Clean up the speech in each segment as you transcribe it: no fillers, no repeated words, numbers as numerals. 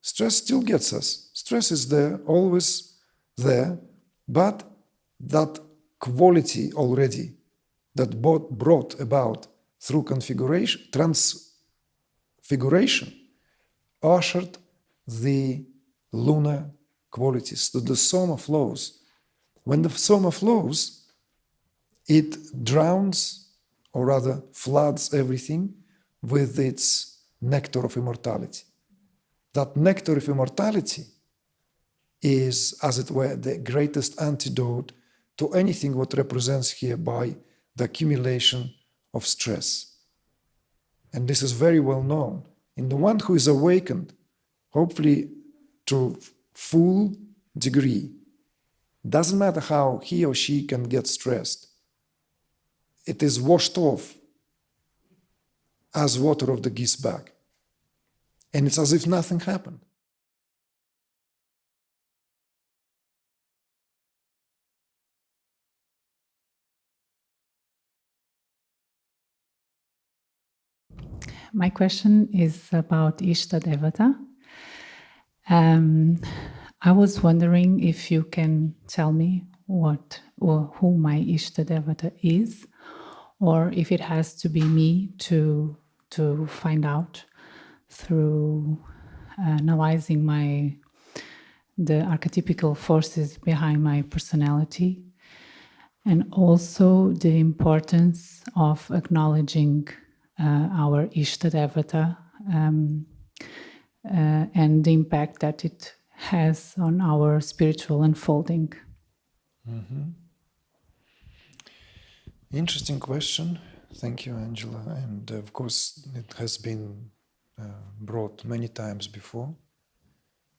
Stress still gets us. Stress is there, always there, but that quality already that brought about through transfiguration ushered the lunar qualities. So the soma flows. When the soma flows, it drowns, or rather floods everything with its nectar of immortality. That nectar of immortality is, as it were, the greatest antidote to anything what represents here by the accumulation of stress. And this is very well known. In the one who is awakened, hopefully to full degree, doesn't matter how he or she can get stressed. It is washed off as water of the geese bag. And it's as if nothing happened. My question is about Ishta Devata. I was wondering if you can tell me what or who my Ishta Devata is, or if it has to be me to find out through analyzing the archetypical forces behind my personality, and also the importance of acknowledging our Ishta Devata and the impact that it has on our spiritual unfolding. Mm-hmm. Interesting question. Thank you, Angela. And of course, it has been brought many times before.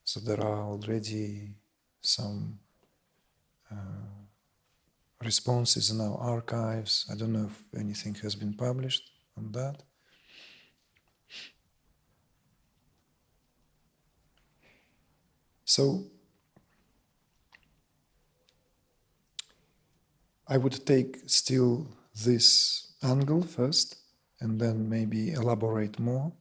So there are already some responses in our archives. I don't know if anything has been published on that. So I would take still this angle first, and then maybe elaborate more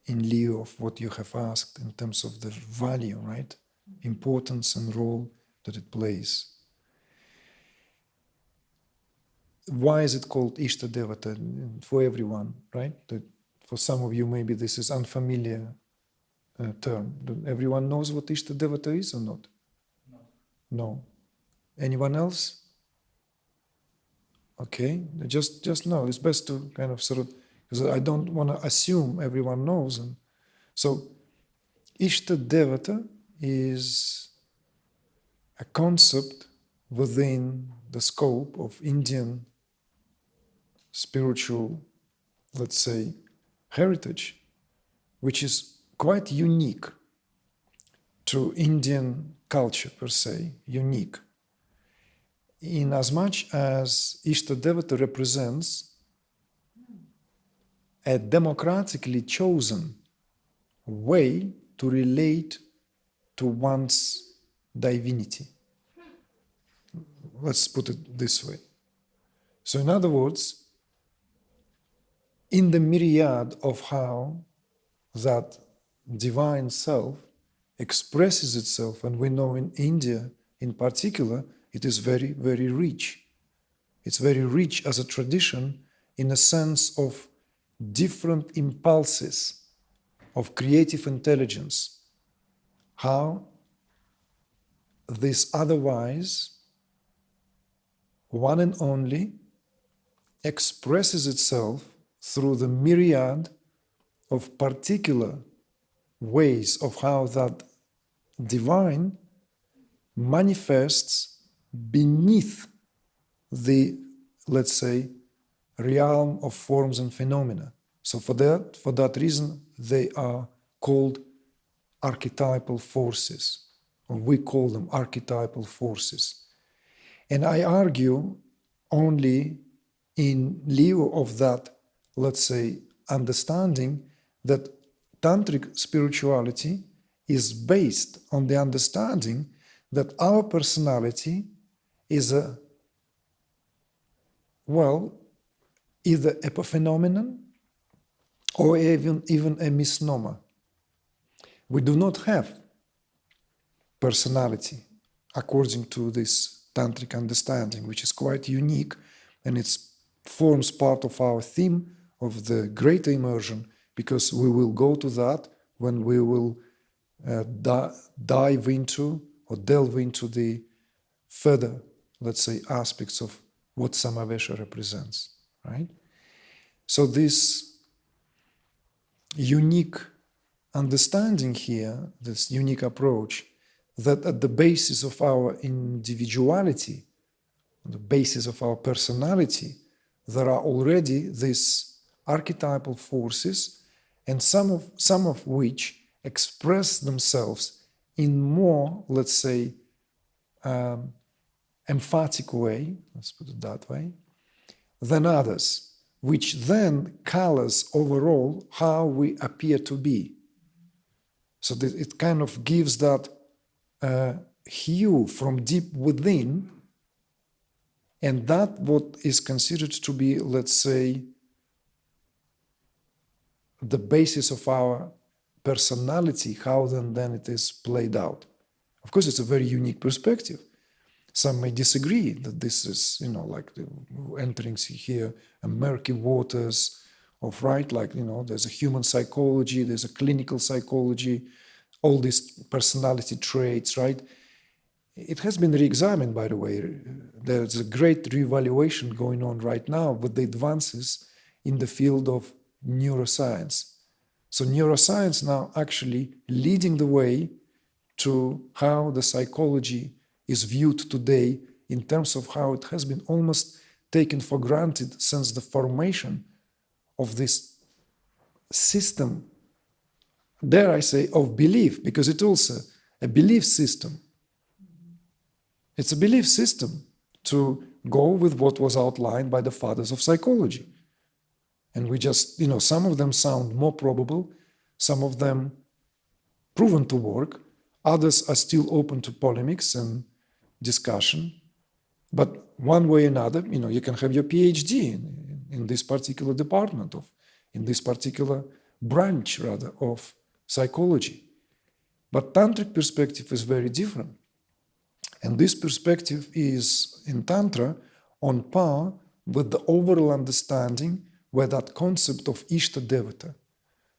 in lieu of what you have asked in terms of the value, right? Importance and role that it plays. Why is it called Ishta Devata? For everyone, right? For some of you, maybe this is unfamiliar term. Everyone knows what Ishta Devata is or not? No. Anyone else? Okay, just know. It's best to kind of sort of, because I don't want to assume everyone knows. And so, Ishta Devata is a concept within the scope of Indian spiritual, let's say, heritage, which is quite unique to Indian culture per se, unique. In as much as Ishta Devata represents a democratically chosen way to relate to one's divinity. Let's put it this way. So in other words, in the myriad of how that divine self expresses itself, and we know in India in particular, it is very, very rich. It's very rich as a tradition in a sense of different impulses of creative intelligence. How this otherwise one and only expresses itself through the myriad of particular ways of how that divine manifests beneath the, let's say, realm of forms and phenomena. So for that reason, they are called archetypal forces, or we call them archetypal forces. And I argue only in lieu of that, let's say, understanding that tantric spirituality is based on the understanding that our personality is either epiphenomenon or even a misnomer. We do not have personality according to this tantric understanding, which is quite unique, and it forms part of our theme of the greater immersion, because we will go to that when we will dive into or delve into the further, let's say, aspects of what Samavesha represents, right? So this unique understanding here, this unique approach, that at the basis of our individuality, on the basis of our personality, there are already these archetypal forces, and some of which express themselves in more, let's say, emphatic way, let's put it that way, than others, which then colors overall how we appear to be. So that it kind of gives that hue from deep within, and that what is considered to be, let's say, the basis of our personality, how then it is played out. Of course, it's a very unique perspective. Some may disagree that this is, like entering here murky waters of, right, like, there's a human psychology, there's a clinical psychology, all these personality traits, right? It has been re-examined, by the way. There's a great re-evaluation going on right now with the advances in the field of neuroscience. So neuroscience now actually leading the way to how the psychology is viewed today in terms of how it has been almost taken for granted since the formation of this system, dare I say, of belief, because it's also a belief system. It's a belief system to go with what was outlined by the fathers of psychology. And we just, some of them sound more probable, some of them proven to work, others are still open to polemics and discussion. But one way or another, you can have your PhD in this particular department in this particular branch, rather, of psychology. But tantric perspective is very different. And this perspective is, in Tantra, on par with the overall understanding where that concept of Ishta Devata,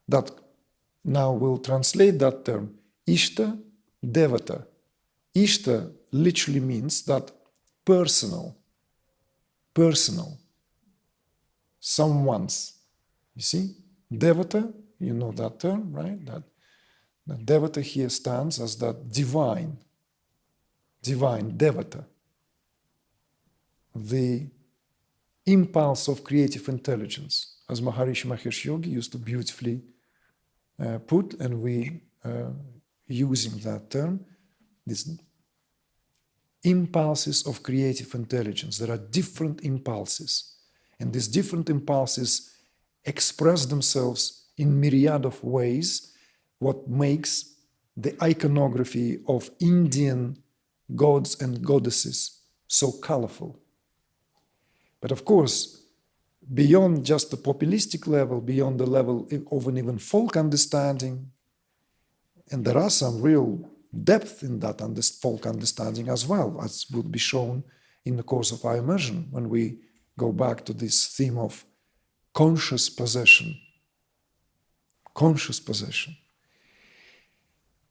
that now we'll translate that term, Ishta Devata. Ishta literally means that personal, someone's. You see? Devata, you know that term, right? That Devata here stands as that divine, Devata. The impulse of creative intelligence, as Maharishi Mahesh Yogi used to beautifully put, and we using that term, these impulses of creative intelligence. There are different impulses, and these different impulses express themselves in myriad of ways, what makes the iconography of Indian gods and goddesses so colorful. But of course, beyond just the populistic level, beyond the level of an even folk understanding, and there are some real depth in that folk understanding as well, as would be shown in the course of our immersion when we go back to this theme of conscious possession. Conscious possession.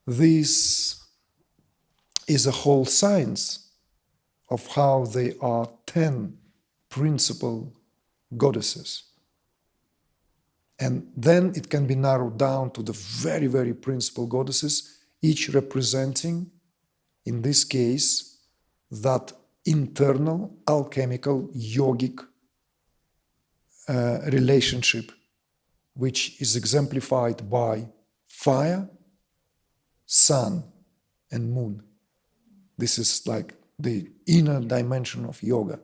This is a whole science of how there are 10 principal goddesses. And then it can be narrowed down to the very, very principal goddesses, each representing, in this case, that internal, alchemical, yogic relationship, which is exemplified by fire, sun, and moon. This is like the inner dimension of yoga.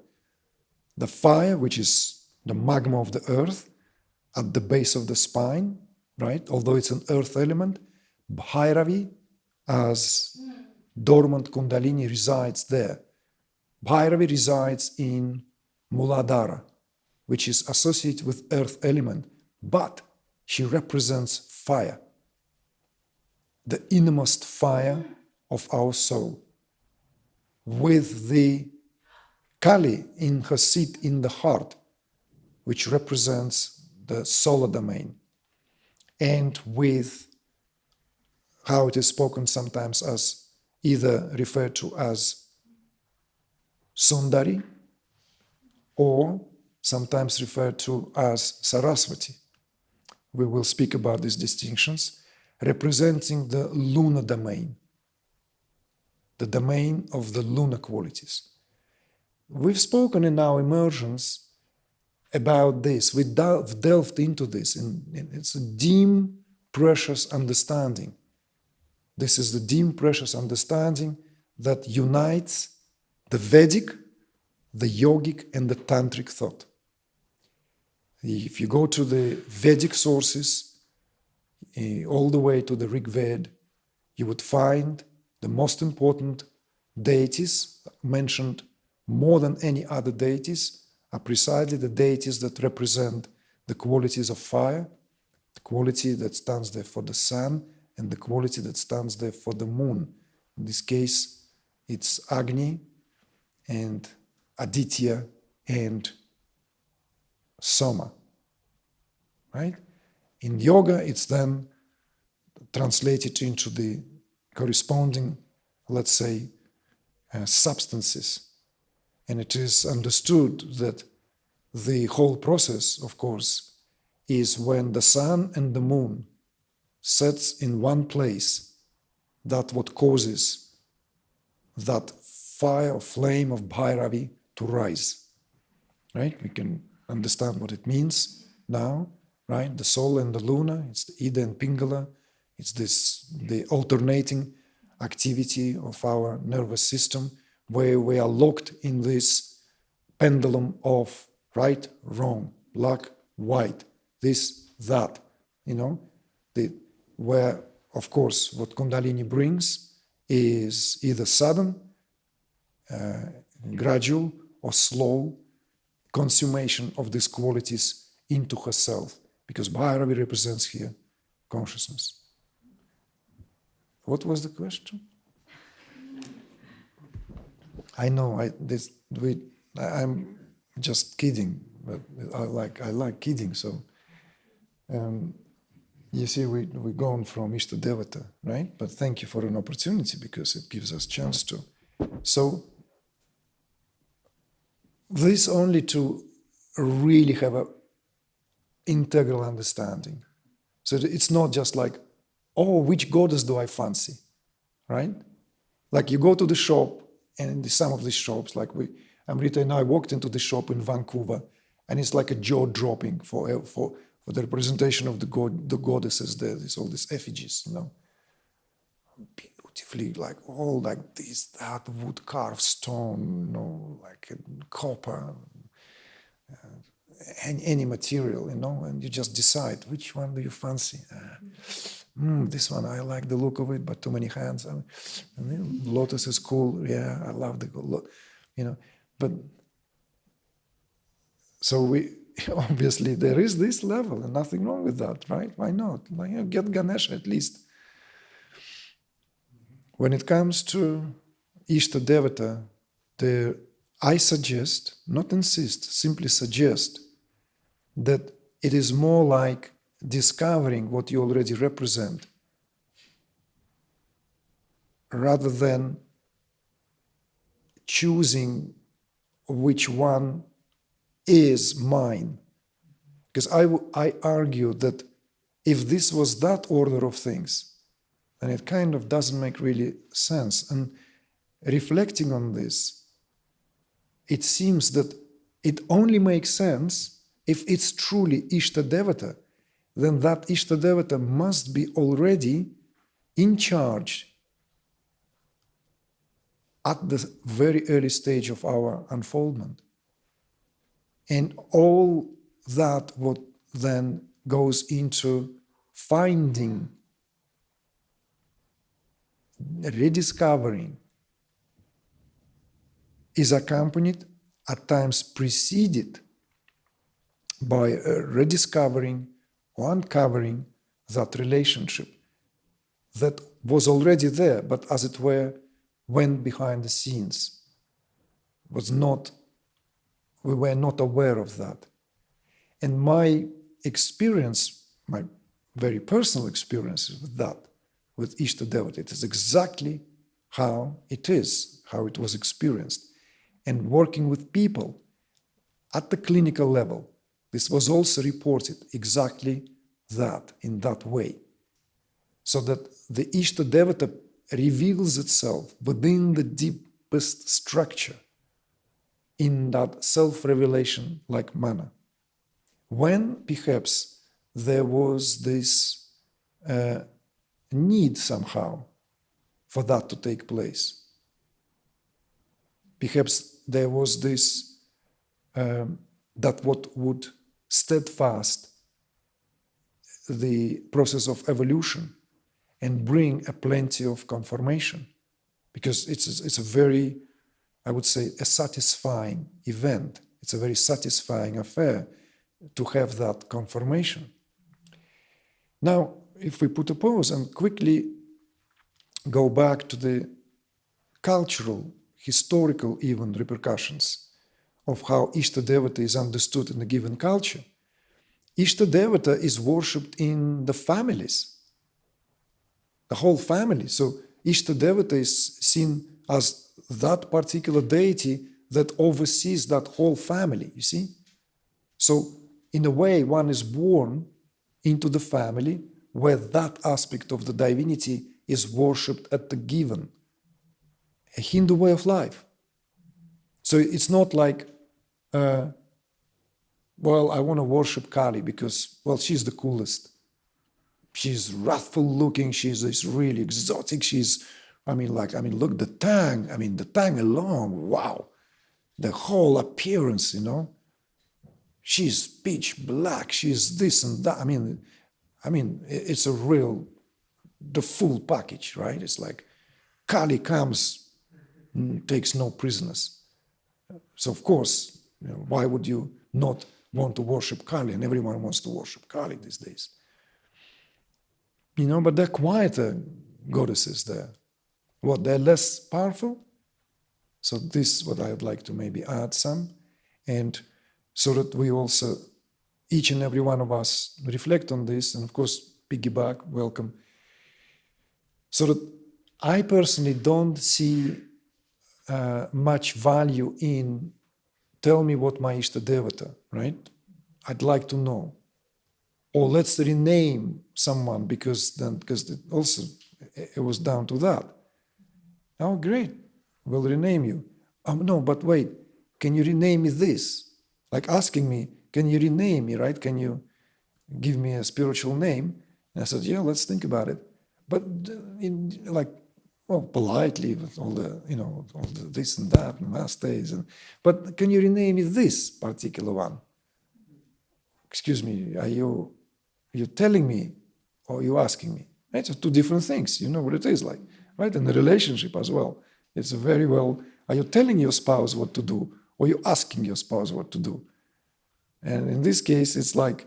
The fire, which is the magma of the earth, at the base of the spine, right? Although it's an earth element, Bhairavi, as dormant Kundalini, resides there. Bhairavi resides in Muladhara, which is associated with earth element, but she represents fire. the innermost fire of our soul, with the Kali in her seat in the heart, which represents the solar domain, and with how it is spoken sometimes as either referred to as Sundari or sometimes referred to as Saraswati. We will speak about these distinctions, representing the lunar domain, the domain of the lunar qualities. We've spoken in our immersions about this. We delved into this, and it's a dim, precious understanding. This is the dim, precious understanding that unites the Vedic, the yogic, and the tantric thought. If you go to the Vedic sources, all the way to the Rig Veda, you would find the most important deities mentioned more than any other deities are precisely the deities that represent the qualities of fire, the quality that stands there for the sun, and the quality that stands there for the moon. In this case, it's Agni and Aditya and Soma, right? In yoga, it's then translated into the corresponding, let's say, substances. And it is understood that the whole process, of course, is when the sun and the moon sets in one place, that what causes that fire or flame of Bhairavi to rise, right? We can understand what it means now, right? The Sol and the Luna, it's the Ida and Pingala, it's the alternating activity of our nervous system where we are locked in this pendulum of right, wrong, black, white, this, that, where, of course, what Kundalini brings is either sudden, gradual, or slow consummation of these qualities into herself, because Bhairavi represents here consciousness. What was the question? I know, I'm just kidding, but I like kidding. So, you see, we're going from Ishta Devata, right? But thank you for an opportunity because it gives us chance to. So, this only to really have a integral understanding. So it's not just like, oh, which goddess do I fancy, right? Like you go to the shop, and in some of these shops, like Amrita and I walked into the shop in Vancouver, and it's like a jaw-dropping for the representation of the goddesses there. There's all these effigies, beautifully, like all like this, that wood carved stone, like copper, any material, and you just decide which one do you fancy. This one, I like the look of it, but too many hands. And lotus is cool. Yeah, I love the But so we obviously there is this level, and nothing wrong with that, right? Why not? Get Ganesha at least. When it comes to Ishta Devata, I suggest, not insist, simply suggest that it is more like discovering what you already represent rather than choosing which one is mine. Because I argue that if this was that order of things, then it kind of doesn't make really sense. And reflecting on this, it seems that it only makes sense if it's truly Ishta Devata, then that Ishta Devata must be already in charge at the very early stage of our unfoldment. And all that what then goes into finding, rediscovering, is accompanied, at times preceded, by rediscovering or uncovering that relationship that was already there, but as it were, went behind the scenes. We were not aware of that. And my experience, my very personal experience with that, with Ishta Devata, it is exactly how it is, how it was experienced. And working with people at the clinical level, this was also reported exactly that, in that way. So that the Ishta Devata reveals itself within the deepest structure in that self-revelation like manner. When perhaps there was this need somehow for that to take place, perhaps there was this, that what would steadfast the process of evolution and bring a plenty of confirmation, because it's a very, I would say, a satisfying event. It's a very satisfying affair to have that confirmation. Now, if we put a pause and quickly go back to the cultural, historical even repercussions of how Ishta Devata is understood in a given culture, Ishta Devata is worshipped in the families, the whole family. So Ishta Devata is seen as that particular deity that oversees that whole family, you see? So in a way, one is born into the family where that aspect of the divinity is worshipped at the given, a Hindu way of life. So it's not like, well, I want to worship Kali because, well, she's the coolest. She's wrathful looking. She's this really exotic. Look, the tang alone, wow. The whole appearance, she's pitch black. She's this and that. It's a real, the full package, right? It's like Kali comes, takes no prisoners. So of course, why would you not want to worship Kali? And everyone wants to worship Kali these days. But they're quieter goddesses there. What, they're less powerful? So this is what I would like to maybe add some, and so that we also, each and every one of us, reflect on this, and of course, piggyback, welcome. So that I personally don't see much value in tell me what my Ishta Devata, right? I'd like to know. Or let's rename someone because it was down to that. Oh, great, we'll rename you. No, but wait, can you rename me this? Like asking me, can you rename me, right? Can you give me a spiritual name? And I said, yeah, let's think about it. But politely with all the this and that, namaste. But can you rename me this particular one? Excuse me, are you telling me or are you asking me? It's two different things. You know what it is like, right? In the relationship as well. It's very well, are you telling your spouse what to do or are you asking your spouse what to do? And in this case, it's like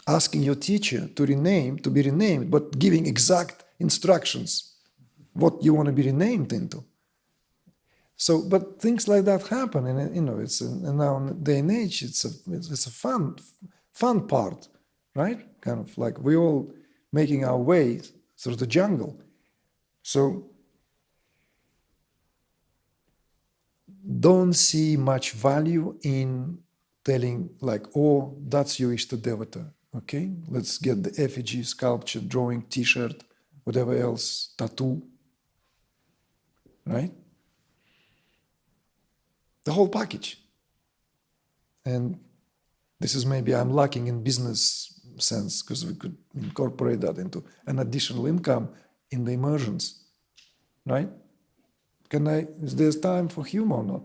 asking your teacher to be renamed, but giving exact instructions what you want to be renamed into. So, but things like that happen, and it's now in day and age, it's a fun part, right? Kind of like we're all making our way through the jungle. So, don't see much value in telling like, oh, that's your Ishta Devata. Okay, let's get the effigy, sculpture, drawing, T-shirt, whatever else, tattoo, right? The whole package. And this is maybe I'm lacking in business sense because we could incorporate that into an additional income in the immersions, right? Is there time for humor or not?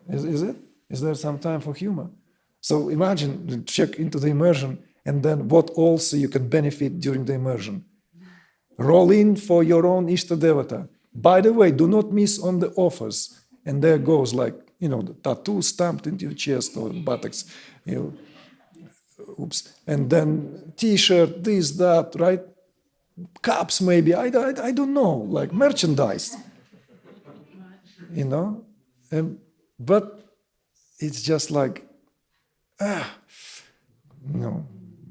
Is it? Is there some time for humor? So imagine, check into the immersion and then what also you can benefit during the immersion. Roll in for your own Ishta Devata. By the way, do not miss on the offers. And there goes like, the tattoo stamped into your chest or buttocks. and then T-shirt, this, that, right? Cups, maybe. I don't know, like merchandise, you know. But it's just like,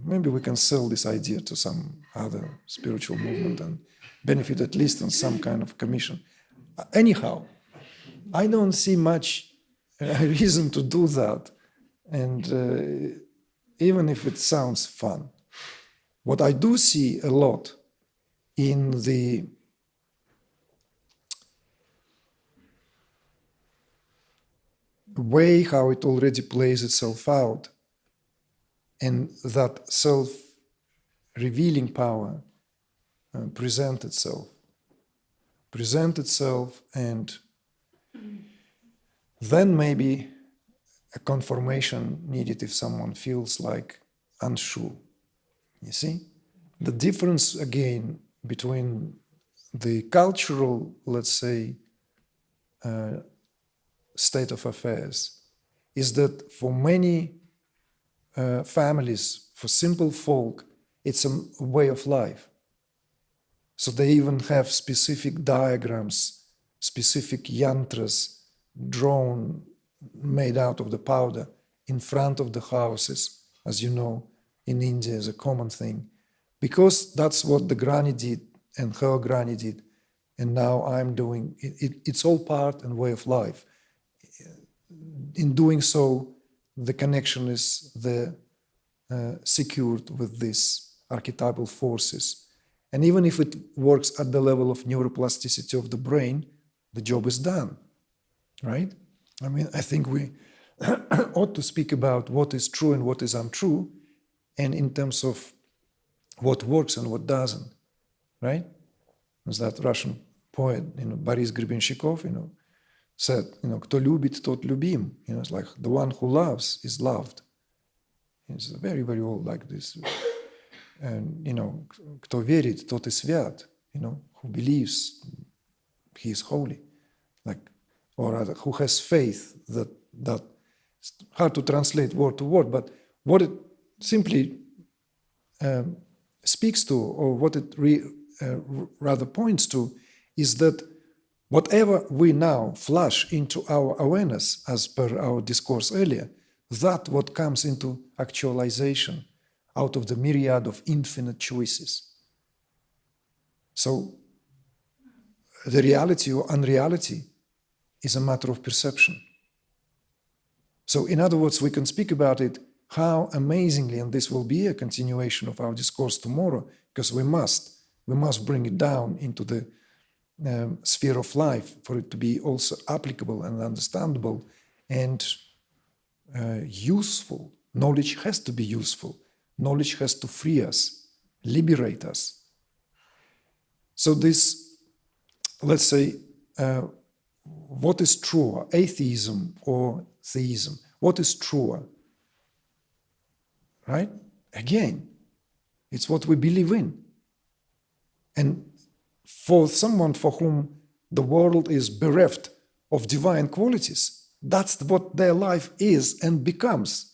maybe we can sell this idea to some other spiritual movement and benefit at least on some kind of commission. Anyhow, I don't see much reason to do that. And even if it sounds fun, what I do see a lot in the way how it already plays itself out, and that self-revealing power present itself, and then maybe a confirmation needed if someone feels like unsure. You see? The difference again between the cultural, let's say, state of affairs is that for many families, for simple folk, it's a way of life. So they even have specific diagrams, specific yantras drawn, made out of the powder in front of the houses, as you know, in India is a common thing, because that's what the granny did and her granny did, and now I'm doing it. It's all part and way of life. In doing so, the connection is secured with these archetypal forces. And even if it works at the level of neuroplasticity of the brain, the job is done, right? I mean, I think we ought to speak about what is true and what is untrue, and in terms of what works and what doesn't, right? As that Russian poet, Boris Grebenshchikov, said, кто любит, тот любим. It's like the one who loves is loved. It's very, very old like this. And, кто верит, тот и свят. Who believes, he is holy. Or rather, who has faith that it's hard to translate word to word, but what it simply speaks to, or what it rather points to, is that whatever we now flash into our awareness, as per our discourse earlier, that what comes into actualization out of the myriad of infinite choices. So the reality or unreality is a matter of perception. So in other words, we can speak about it, how amazingly, and this will be a continuation of our discourse tomorrow, because we must bring it down into the sphere of life for it to be also applicable and understandable and useful. Knowledge has to be useful. Knowledge has to free us, liberate us. So this, let's say, what is truer, atheism or theism? What is truer? Right? Again, it's what we believe in. And for someone for whom the world is bereft of divine qualities, that's what their life is and becomes.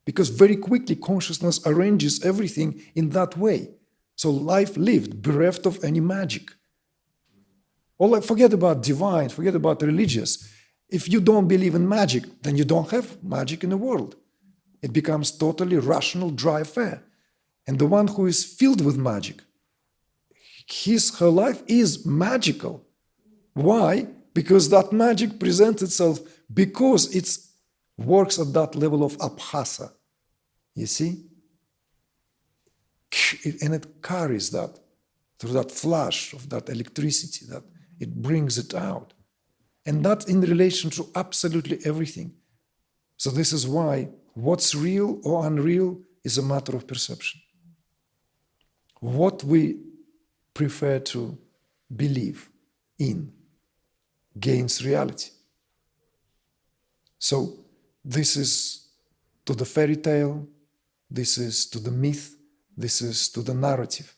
Because very quickly consciousness arranges everything in that way. So life lived bereft of any magic. Forget about divine, forget about religious. If you don't believe in magic, then you don't have magic in the world. It becomes totally rational, dry affair. And the one who is filled with magic, her life is magical. Why? Because that magic presents itself because it works at that level of abhasa. You see? And it carries that through that flash of that electricity, that it brings it out. And that's in relation to absolutely everything. So this is why what's real or unreal is a matter of perception. What we prefer to believe in gains reality. So this is to the fairy tale, this is to the myth, this is to the narrative.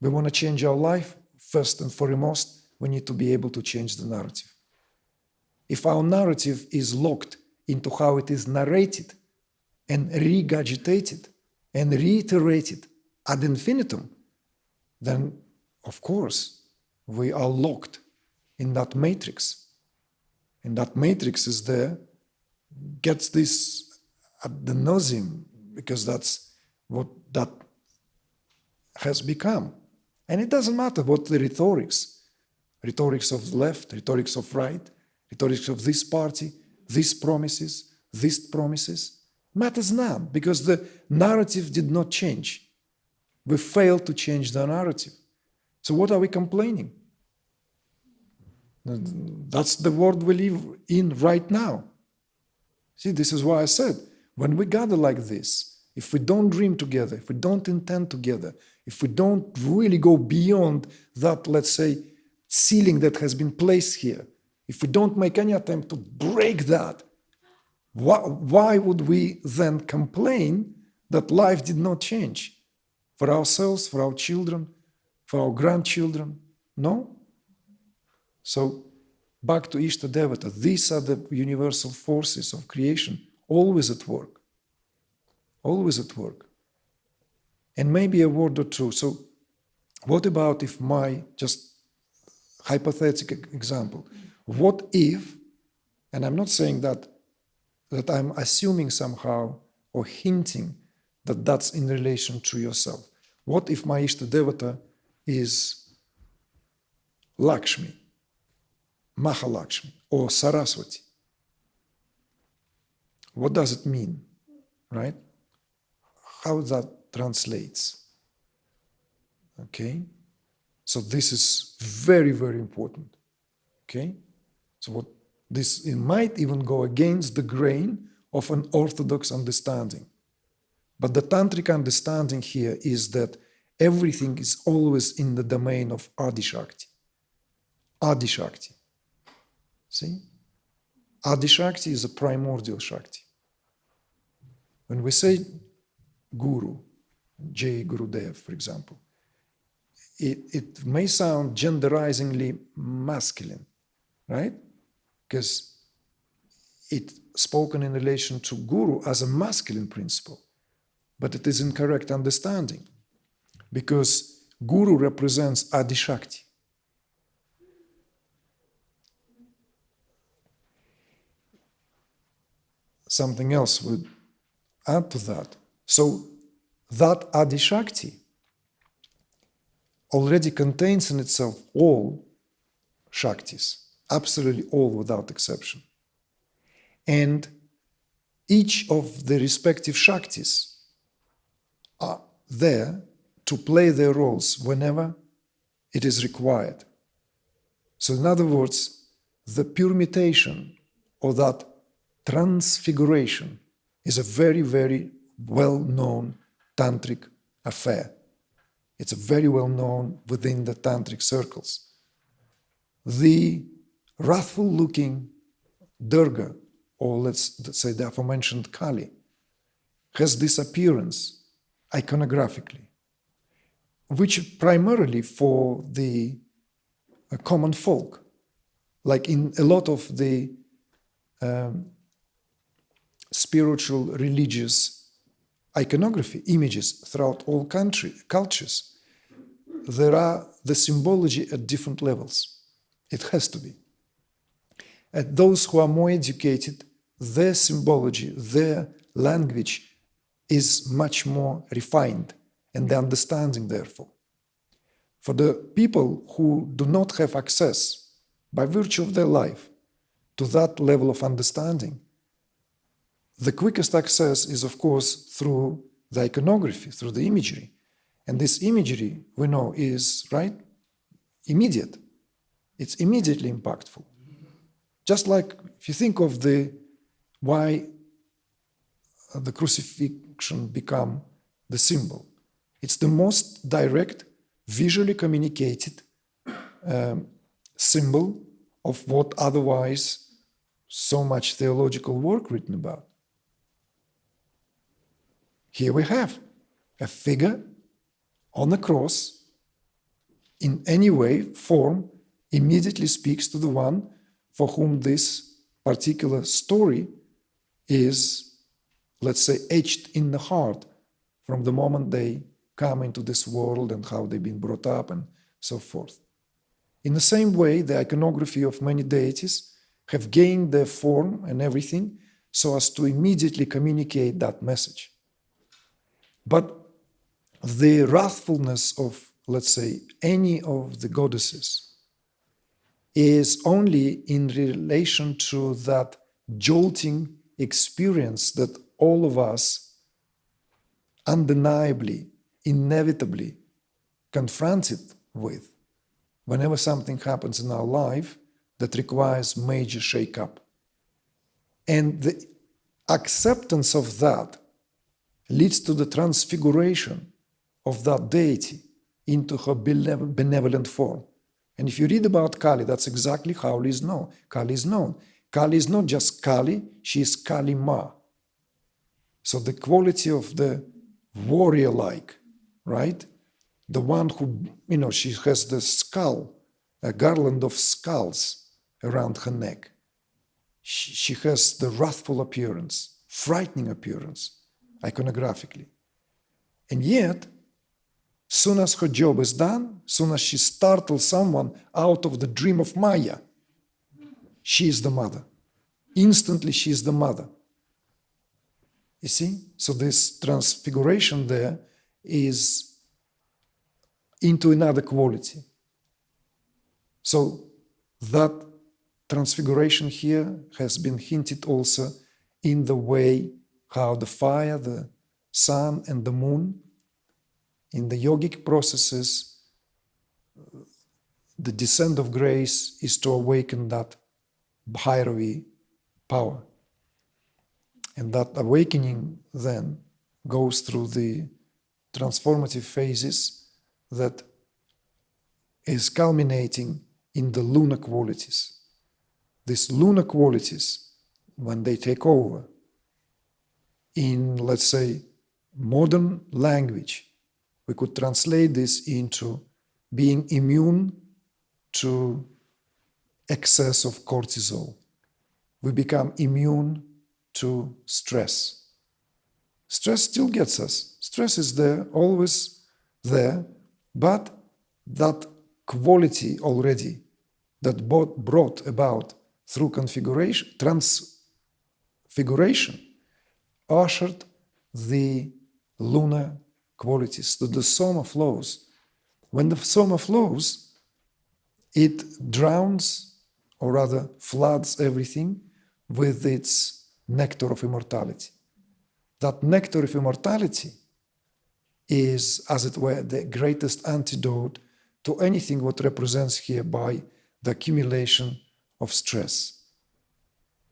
We want to change our life, first and foremost, we need to be able to change the narrative. If our narrative is locked into how it is narrated, and regurgitated and reiterated ad infinitum, then of course we are locked in that matrix. And that matrix is there, gets this ad nauseam, because that's what that has become. And it doesn't matter what the rhetorics of the left, rhetorics of right, rhetorics of this party, these promises, matters none, because the narrative did not change. We failed to change the narrative. So what are we complaining? That's the world we live in right now. See, this is why I said, when we gather like this, if we don't dream together, if we don't intend together, if we don't really go beyond that, let's say, ceiling that has been placed here, if we don't make any attempt to break that, why would we then complain that life did not change? For ourselves, for our children, for our grandchildren? No? So, back to Ishta Devata, these are the universal forces of creation, always at work. Always at work. And maybe a word or two. So, what about if my, just hypothetical example, what if, and I'm not saying that I'm assuming somehow or hinting that that's in relation to yourself. What if my Ishta Devata is Lakshmi, Mahalakshmi, or Saraswati? What does it mean, right? How that translates? Okay? So this is very, very important. Okay? So what this, it might even go against the grain of an orthodox understanding. But the tantric understanding here is that everything is always in the domain of Adishakti. Adishakti. See? Adishakti is a primordial Shakti. When we say Guru, Jai Gurudev, for example, it may sound genderizingly masculine, right? Because it's spoken in relation to Guru as a masculine principle, but it is incorrect understanding, because Guru represents Adishakti. Something else would add to that. So that Adishakti already contains in itself all Shaktis, absolutely all without exception. And each of the respective Shaktis are there to play their roles whenever it is required. So in other words, the permutation or that transfiguration is a very, very well-known tantric affair. It's very well known within the tantric circles. The wrathful-looking Durga, or let's say the aforementioned Kali, has this appearance iconographically, which primarily for the common folk, like in a lot of the spiritual, religious iconography, images throughout all cultures, there are the symbology at different levels. It has to be. And those who are more educated, their symbology, their language is much more refined, and the understanding, therefore. For the people who do not have access, by virtue of their life, to that level of understanding, the quickest access is, of course, through the iconography, through the imagery. And this imagery, we know, is, right, immediate. It's immediately impactful. Just like if you think of why the crucifixion become the symbol. It's the most direct, visually communicated symbol of what otherwise so much theological work written about. Here we have a figure on the cross, in any way, form, immediately speaks to the one for whom this particular story is let's say, etched in the heart from the moment they come into this world and how they've been brought up and so forth. In the same way, the iconography of many deities have gained their form and everything so as to immediately communicate that message. But the wrathfulness of, let's say, any of the goddesses is only in relation to that jolting experience that all of us undeniably, inevitably confronted with whenever something happens in our life that requires major shake-up. And the acceptance of that leads to the transfiguration of that deity into her benevolent form. And if you read about Kali, that's exactly how Kali is known. Kali is known. Kali is not just Kali, she is Kali Ma. So the quality of the warrior-like, right? The one who, she has the skull, a garland of skulls around her neck. She has the wrathful appearance, frightening appearance, iconographically. And yet, soon as her job is done, soon as she startles someone out of the dream of Maya, she is the mother. Instantly, she is the mother. You see? So this transfiguration there is into another quality. So that transfiguration here has been hinted also in the way how the fire, the sun, and the moon, in the yogic processes, the descent of grace is to awaken that Bhairavi power. And that awakening then goes through the transformative phases that is culminating in the lunar qualities. These lunar qualities, when they take over, in, let's say, modern language, we could translate this into being immune to excess of cortisol. We become immune to stress. Stress still gets us. Stress is there, always there, but that quality already that brought about through transfiguration ushered the lunar qualities. So the soma flows. When the soma flows, it drowns, or rather floods everything with its nectar of immortality. That nectar of immortality is, as it were, the greatest antidote to anything what represents here by the accumulation of stress.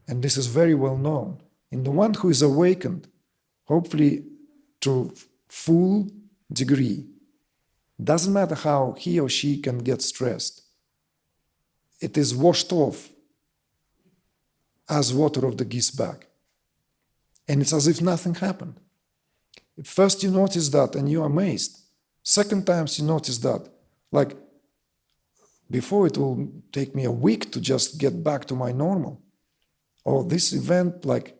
And this is very well known. In the one who is awakened, hopefully to full degree, doesn't matter how he or she can get stressed, it is washed off as water of the geese bag. And it's as if nothing happened. First you notice that and you're amazed. Second times you notice that, like, before it will take me a week to just get back to my normal. Or this event, like,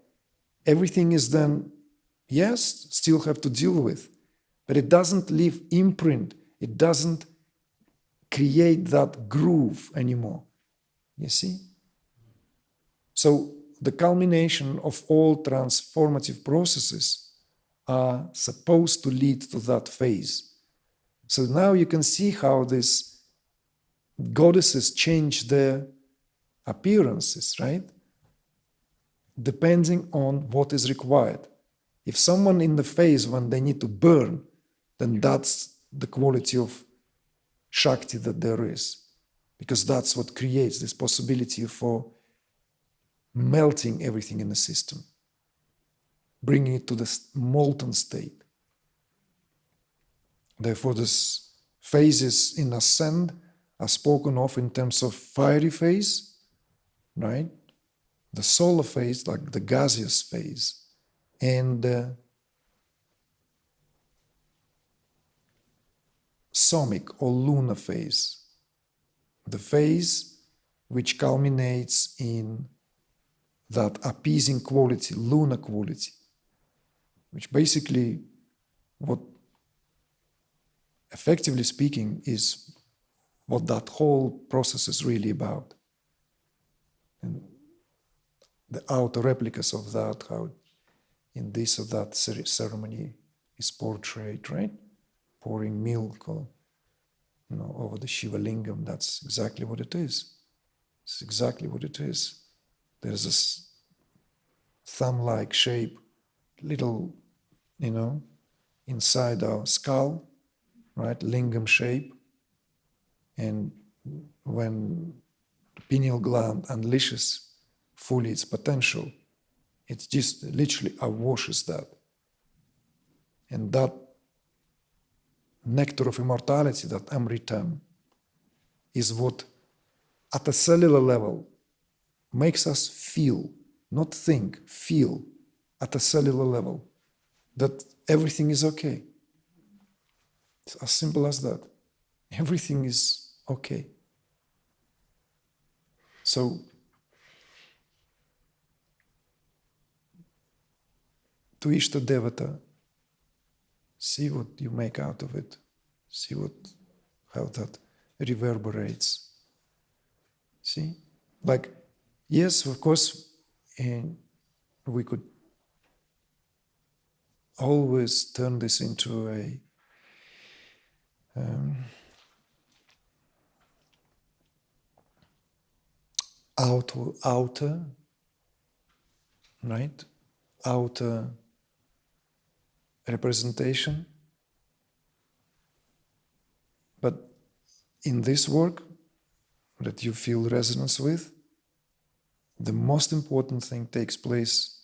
everything is then, yes, still have to deal with, but it doesn't leave imprint. It doesn't create that groove anymore. You see? So the culmination of all transformative processes are supposed to lead to that phase. So now you can see how these goddesses change their appearances, right? Depending on what is required. If someone in the phase when they need to burn, then that's the quality of Shakti that there is. Because that's what creates this possibility for melting everything in the system, bringing it to the molten state. Therefore, these phases in ascent are spoken of in terms of fiery phase, right? The solar phase, like the gaseous phase, and somic or lunar phase, the phase which culminates in that appeasing quality, lunar quality, which basically, what effectively speaking is what that whole process is really about. And the outer replicas of that, how in this or that ceremony is portrayed, right? Pouring milk or, over the Shiva lingam, that's exactly what it is. It's exactly what it is. There's this thumb-like shape, little, inside our skull, right? Lingam shape. And when the pineal gland unleashes fully its potential, it just literally awashes that. And that nectar of immortality, that Amritam, is what at a cellular level makes us feel, not think, feel at a cellular level that everything is okay. It's as simple as that. Everything is okay. So, to Ishta Devata, see what you make out of it. See how that reverberates. See? Like, yes, of course, we could always turn this into a outer, right? Outer representation. But in this work that you feel resonance with, the most important thing takes place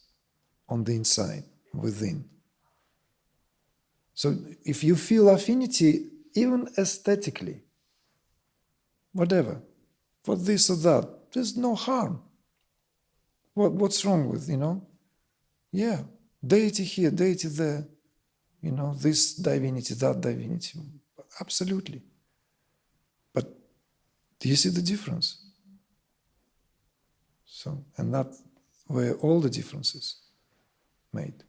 on the inside, within. So if you feel affinity, even aesthetically, whatever, for this or that, there's no harm. What's wrong with, Yeah, deity here, deity there, this divinity, that divinity. Absolutely. But do you see the difference? So, and that's where all the difference is made.